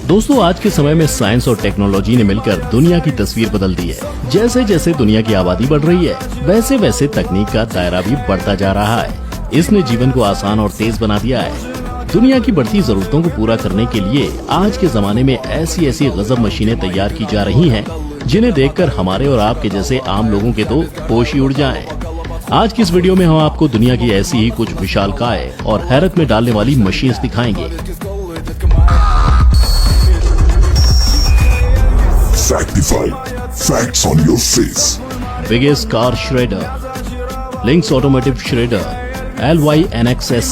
दोस्तों, आज के समय में साइंस और टेक्नोलॉजी ने मिलकर दुनिया की तस्वीर बदल दी है। जैसे जैसे दुनिया की आबादी बढ़ रही है, वैसे वैसे तकनीक का दायरा भी बढ़ता जा रहा है। इसने जीवन को आसान और तेज बना दिया है। दुनिया की बढ़ती जरूरतों को पूरा करने के लिए आज के जमाने में ऐसी ऐसी गजब मशीनें तैयार की जा रही हैं, जिन्हें देखकर हमारे और आपके जैसे आम लोगों के तो होश ही उड़ जाएं। आज की इस वीडियो में हम आपको दुनिया की ऐसी ही कुछ विशालकाय और हैरत में डालने वाली मशीन्स दिखाएंगे। Facts on your face. Biggest car shredder, links automotive shredder, LYNXS।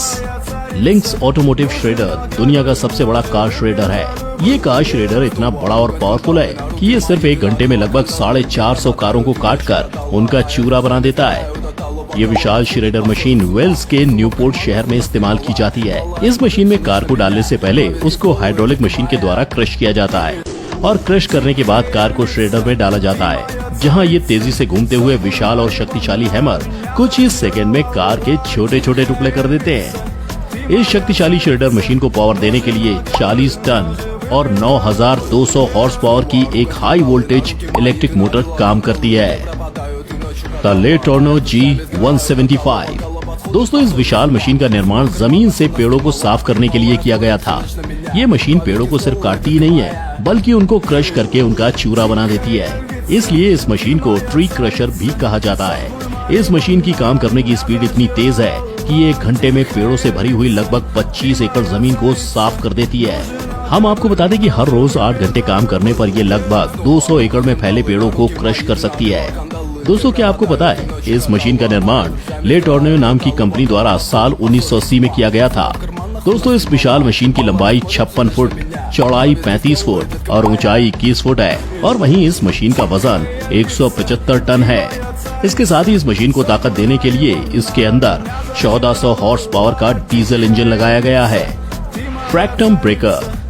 Links automotive shredder दुनिया का सबसे बड़ा कार श्रेडर है। ये कार श्रेडर इतना बड़ा और पावरफुल है कि ये सिर्फ 1 घंटे में लगभग 450 कारों को काटकर उनका चूरा बना देता है। ये विशाल श्रेडर मशीन वेल्स के न्यूपोर्ट शहर में इस्तेमाल की जाती है। इस मशीन में कार को डालने से पहले उसको हाइड्रोलिक मशीन के द्वारा क्रश किया जाता है और क्रश करने के बाद कार को श्रेडर में डाला जाता है, जहां ये तेजी से घूमते हुए विशाल और शक्तिशाली हैमर कुछ ही सेकंड में कार के छोटे छोटे टुकड़े कर देते हैं। इस शक्तिशाली श्रेडर मशीन को पावर देने के लिए 40 टन और 9200 हॉर्स पावर की एक हाई वोल्टेज इलेक्ट्रिक मोटर काम करती है। द ले टोर्नो G175। दोस्तों, इस विशाल मशीन का निर्माण जमीन से पेड़ों को साफ करने के लिए किया गया था। ये मशीन पेड़ों को सिर्फ काटती ही नहीं है, बल्कि उनको क्रश करके उनका चूरा बना देती है। इसलिए इस मशीन को ट्री क्रशर भी कहा जाता है। इस मशीन की काम करने की स्पीड इतनी तेज है कि ये 1 घंटे में पेड़ों से भरी हुई लगभग 25 एकड़ जमीन को साफ कर देती है। हम आपको बता दें कि हर रोज 8 घंटे काम करने पर ये लगभग 200 एकड़ में फैले पेड़ों को क्रश कर सकती है। दोस्तों, क्या आपको पता है इस मशीन का निर्माण ले टोर्नो नाम की कंपनी द्वारा साल 1980 में किया गया था। दोस्तों, इस विशाल मशीन की लंबाई 56 फुट, चौड़ाई 35 फुट और ऊंचाई 21 फुट है और वहीं इस मशीन का वजन 175 टन है। इसके साथ ही इस मशीन को ताकत देने के लिए इसके अंदर 1400 हॉर्स पावर का डीजल इंजन लगाया गया है। फ्रैक्टम ब्रेकर।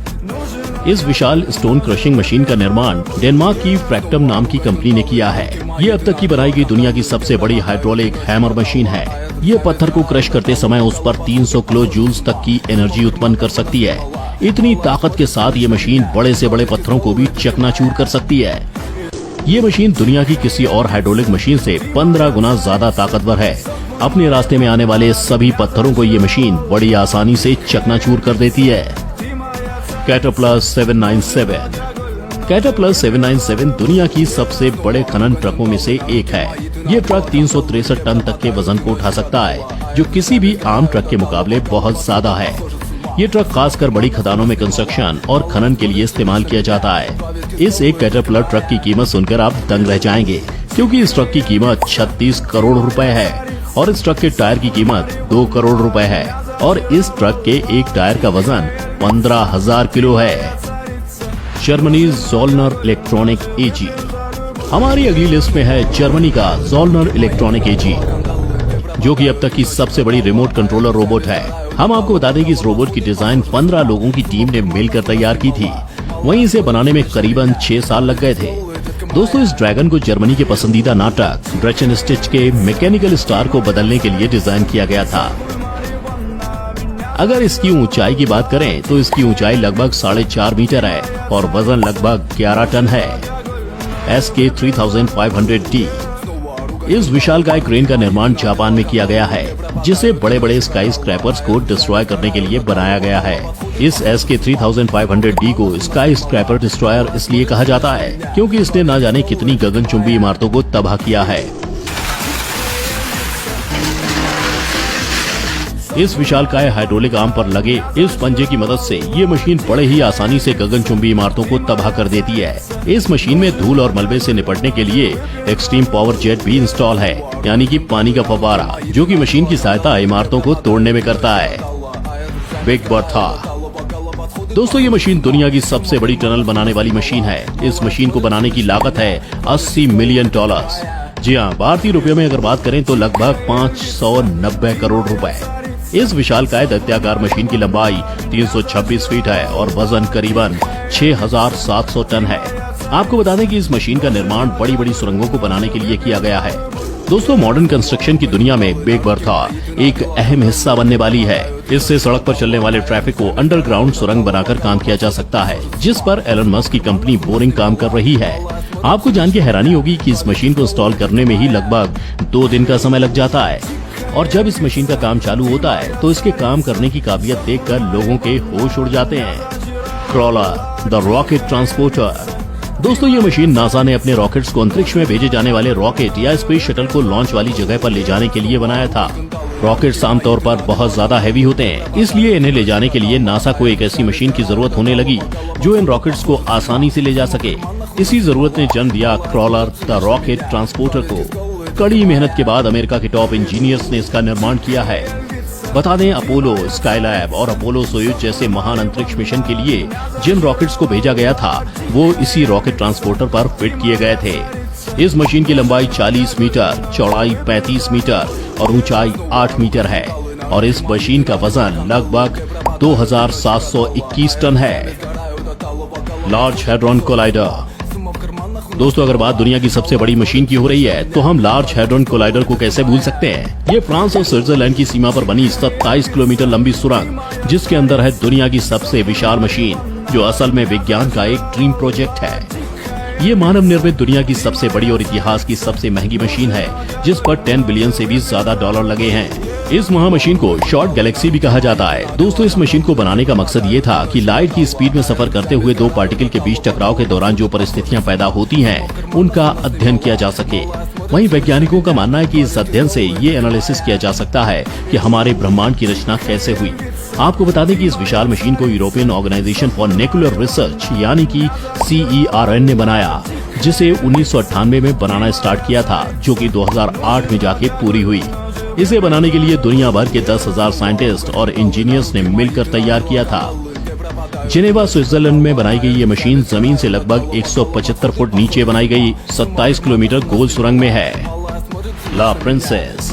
इस विशाल स्टोन क्रशिंग मशीन का निर्माण डेनमार्क की फ्रैक्टम नाम की कंपनी ने किया है। ये अब तक की बनाई गई दुनिया की सबसे बड़ी हाइड्रोलिक हैमर मशीन है। ये पत्थर को क्रश करते समय उस पर 300 किलो जूल्स तक की एनर्जी उत्पन्न कर सकती है। इतनी ताकत के साथ ये मशीन बड़े से बड़े पत्थरों को भी चकनाचूर कर सकती है। ये मशीन दुनिया की किसी और हाइड्रोलिक मशीन से 15 गुना ज्यादा ताकतवर है। अपने रास्ते में आने वाले सभी पत्थरों को ये मशीन बड़ी आसानी से चकनाचूर कर देती है। कैटरपिलर 797। कैटरपिलर 797 दुनिया की सबसे बड़े खनन ट्रकों में से एक है। ये ट्रक 363 टन तक के वजन को उठा सकता है, जो किसी भी आम ट्रक के मुकाबले बहुत ज्यादा है। ये ट्रक खासकर बड़ी खदानों में कंस्ट्रक्शन और खनन के लिए इस्तेमाल किया जाता है। इस एक कैटरपिलर ट्रक की कीमत सुनकर आप दंग रह जाएंगे, क्योंकि इस ट्रक की कीमत 36 करोड़ रुपए है और इस ट्रक के टायर की कीमत 2 करोड़ रुपए है और इस ट्रक के एक टायर का वजन 15,000 किलो है। Germany Zollner electronic AG। हमारी अगली लिस्ट में है जर्मनी का ज़ोल्नर इलेक्ट्रॉनिक AG, जो कि अब तक की सबसे बड़ी रिमोट कंट्रोलर रोबोट है। हम आपको बता दें कि इस रोबोट की डिजाइन 15 लोगों की टीम ने मिलकर तैयार की थी। वहीं इसे बनाने में करीबन 6 साल लग गए थे। दोस्तों, इस ड्रैगन को जर्मनी के पसंदीदा नाटक ड्रेचन स्टिच के मैकेनिकल स्टार को बदलने के लिए डिजाइन किया गया था। अगर इसकी ऊंचाई की बात करें तो इसकी ऊंचाई लगभग 4.5 मीटर है और वजन लगभग 11 टन है। SK 3500D। इस विशालकाय क्रेन का निर्माण जापान में किया गया है, जिसे बड़े बड़े स्काई स्क्रैपर्स को डिस्ट्रॉय करने के लिए बनाया गया है। इस SK 3500D को स्काई स्क्रैपर डिस्ट्रॉयर इसलिए कहा जाता है क्योंकि इसने न जाने कितनी गगनचुंबी इमारतों को तबाह किया है। इस विशालकाय हाइड्रोलिक आर्म पर लगे इस पंजे की मदद से ये मशीन बड़े ही आसानी से गगनचुंबी इमारतों को तबाह कर देती है। इस मशीन में धूल और मलबे से निपटने के लिए एक्सट्रीम पावर जेट भी इंस्टॉल है, यानी कि पानी का फव्वारा, जो कि मशीन की सहायता इमारतों को तोड़ने में करता है। Big Bertha. दोस्तों, ये मशीन दुनिया की सबसे बड़ी टनल बनाने वाली मशीन है। इस मशीन को बनाने की लागत है $80 मिलियन। जी हाँ, भारतीय रुपयों में अगर बात करें तो लगभग 590 करोड़ रुपए। इस विशालकाय दैत्याकार मशीन की लंबाई 326 फीट है और वजन करीबन 6700 टन है। आपको बता दें कि इस मशीन का निर्माण बड़ी बड़ी सुरंगों को बनाने के लिए किया गया है। दोस्तों, मॉडर्न कंस्ट्रक्शन की दुनिया में बिग बर्था एक अहम हिस्सा बनने वाली है। इससे सड़क पर चलने वाले ट्रैफिक को अंडरग्राउंड सुरंग बनाकर काम किया जा सकता है, जिस पर एलन मस्क की कंपनी बोरिंग काम कर रही है। आपको जान के हैरानी होगी कि इस मशीन को इंस्टॉल करने में ही लगभग 2 दिन का समय लग जाता है। और जब इस मशीन का काम चालू होता है तो इसके काम करने की काबिलियत देखकर लोगों के होश उड़ जाते हैं। Crawler the rocket transporter. दोस्तों, ये मशीन नासा ने अपने रॉकेट्स को अंतरिक्ष में भेजे जाने वाले रॉकेट या स्पेस शटल को लॉन्च वाली जगह पर ले जाने के लिए बनाया था। रॉकेट्स आमतौर पर बहुत ज्यादा हैवी होते हैं, इसलिए इन्हें ले जाने के लिए नासा को एक ऐसी मशीन की जरूरत होने लगी जो इन रॉकेट्स को आसानी से ले जा सके। इसी जरूरत ने जन्म दिया क्रॉलर द रॉकेट ट्रांसपोर्टर को। कड़ी मेहनत के बाद अमेरिका के टॉप इंजीनियर्स ने इसका निर्माण किया है। बता दें, अपोलो, स्काईलैब और अपोलो सोयुज जैसे महान अंतरिक्ष मिशन के लिए जिन रॉकेट्स को भेजा गया था वो इसी रॉकेट ट्रांसपोर्टर पर फिट किए गए थे। इस मशीन की लंबाई 40 मीटर, चौड़ाई 35 मीटर और ऊंचाई 8 मीटर है और इस मशीन का वजन लगभग 2721 टन है। Large hadron collider. दोस्तों, अगर बात दुनिया की सबसे बड़ी मशीन की हो रही है तो हम लार्ज हैड्रॉन कोलाइडर को कैसे भूल सकते हैं। ये फ्रांस और स्विट्जरलैंड की सीमा पर बनी 27 किलोमीटर लंबी सुरंग, जिसके अंदर है दुनिया की सबसे विशाल मशीन, जो असल में विज्ञान का एक ड्रीम प्रोजेक्ट है। ये मानव निर्मित दुनिया की सबसे बड़ी और इतिहास की सबसे महंगी मशीन है, जिस पर 10 बिलियन से भी ज्यादा डॉलर लगे हैं। इस महामशीन को शॉर्ट गैलेक्सी भी कहा जाता है। दोस्तों, इस मशीन को बनाने का मकसद ये था कि लाइट की स्पीड में सफर करते हुए 2 पार्टिकल के बीच टकराव के दौरान जो परिस्थितियां पैदा होती हैं, उनका अध्ययन किया जा सके। वहीं वैज्ञानिकों का मानना है कि इस अध्ययन से ये एनालिसिस किया जा सकता है कि हमारे ब्रह्मांड की रचना कैसे हुई। आपको बता दें कि इस विशाल मशीन को European organisation for nuclear research यानी कि CERN ने बनाया, जिसे 1998 में बनाना स्टार्ट किया था, जो कि 2008 में जाके पूरी हुई। इसे बनाने के लिए दुनिया भर के 10,000 साइंटिस्ट और इंजीनियर्स ने मिलकर तैयार किया था। जेनेवा, स्विट्जरलैंड में बनाई गई ये मशीन जमीन से लगभग 175 फुट नीचे बनाई गई 27 किलोमीटर गोल सुरंग में है। ला प्रिंसेस।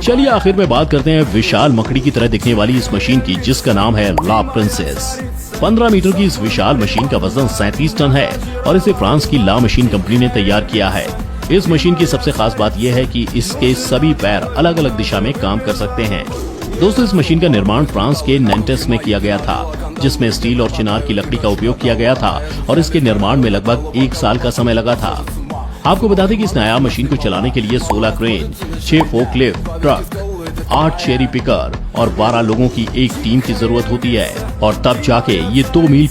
चलिए आखिर में बात करते हैं विशाल मकड़ी की तरह दिखने वाली इस मशीन की, जिसका नाम है ला प्रिंसेस। 15 मीटर की इस विशाल मशीन का वजन 37 टन है और इसे फ्रांस की ला मशीन कंपनी ने तैयार किया है। इस मशीन की सबसे खास बात यह है कि इसके सभी पैर अलग अलग दिशा में काम कर सकते हैं। दोस्तों, इस मशीन का निर्माण फ्रांस के नैंटेस में किया गया था, जिसमें स्टील और चिनार की लकड़ी का उपयोग किया गया था और इसके निर्माण में लगभग 1 साल का समय लगा था। आपको बता दें कि इस नायाब मशीन को चलाने के लिए 16 crane, 6 forklift truck, 8 cherry picker और 12 लोगों की एक टीम की जरूरत होती है और तब जाके ये 2 मील